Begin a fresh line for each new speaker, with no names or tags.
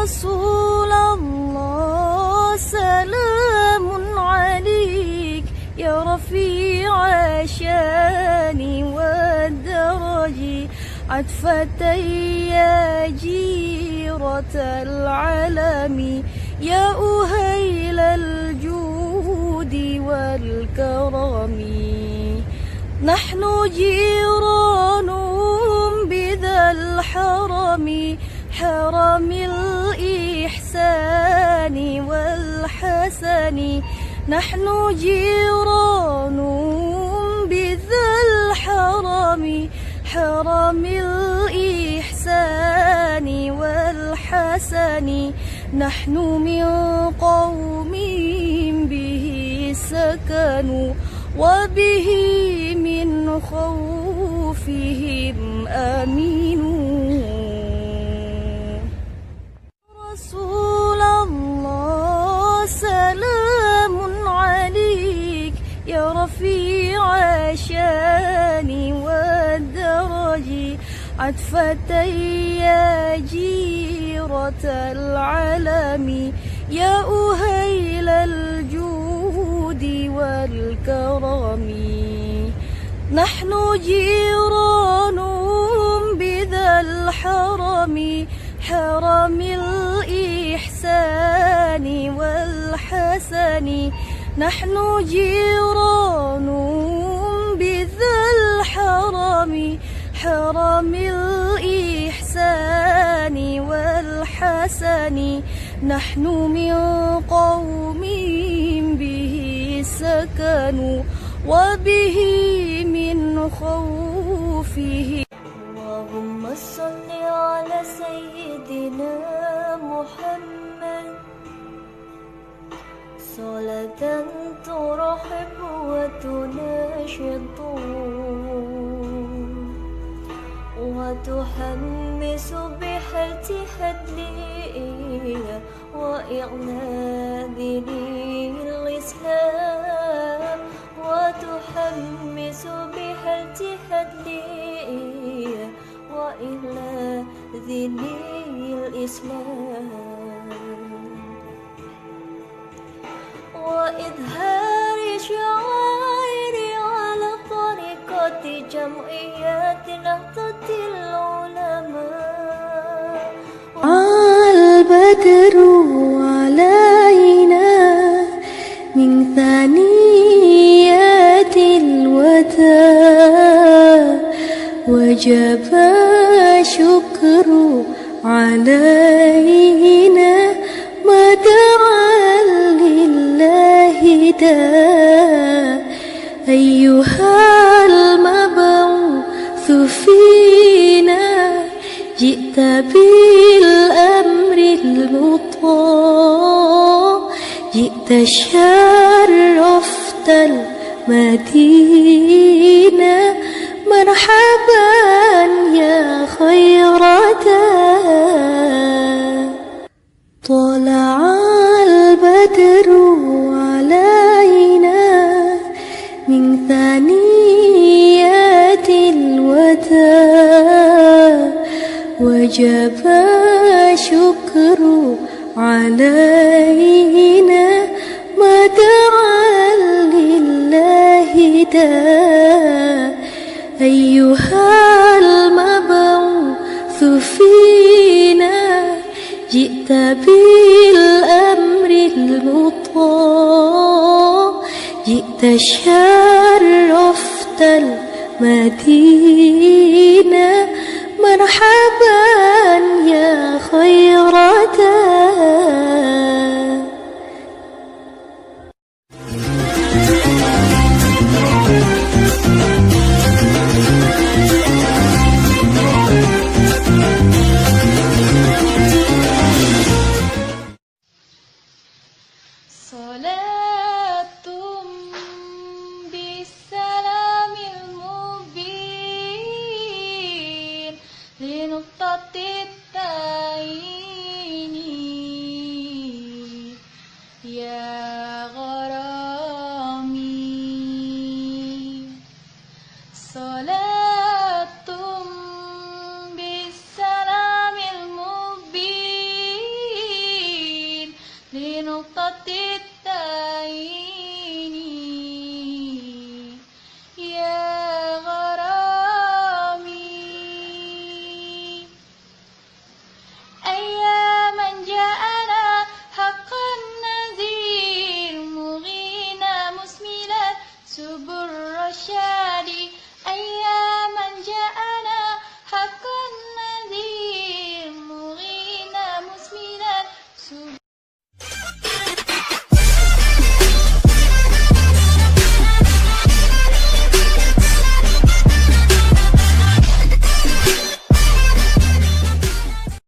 رسول الله سلام عليك يا رفيع الشان والدرج عطفة يا جيرة العالم يا أهيل الجود والكرم نحن جيران بذا الحرم حرم الإحسان والحسن نحن جيران بذا الحرم حرم الإحسان والحسن نحن من قوم به سكنوا وبه من خوفهم آمنون رسول الله سلام عليك يا رفيع الشان والدرج عطفة يا جيرة العالم يا أهيل الجود والكرم نحن جيران بذا الحرم حرم الإحسان والحسن نحن جيران بذا الحرم حرم الإحسان والحسن نحن من قوم به سكنوا وبه من خوفه اللهم صل على سيدنا محمد صلاة ترحب وتناشط وتحمس بحلتها وإعلان الإسلام وتحمس بحلتها وإعلان الإسلام وإظهار شعائر على طريقة جمعيات نهضة العلماء البدر علينا من ثنيات الوداع وجب شكر علينا ما دعا لله داع أيها المبعوث فينا جئت بالأمر المطاع جئت شرفت المدينة مرحبا يا خير داع طلع البدر علينا من ثنيات الوداع وجب شكر علينا ما دعا لله داع أيها المبعوث فينا جئت بالأمر المطاع جئت شرفت المدينة مرحبا يا خير داع
صلاة بالسلام المبين لنقطة التعيين صراط التعين يا غرامي أياما جاءنا حقا نذير مغينا مسملا سبل الرشاد أياما جاءنا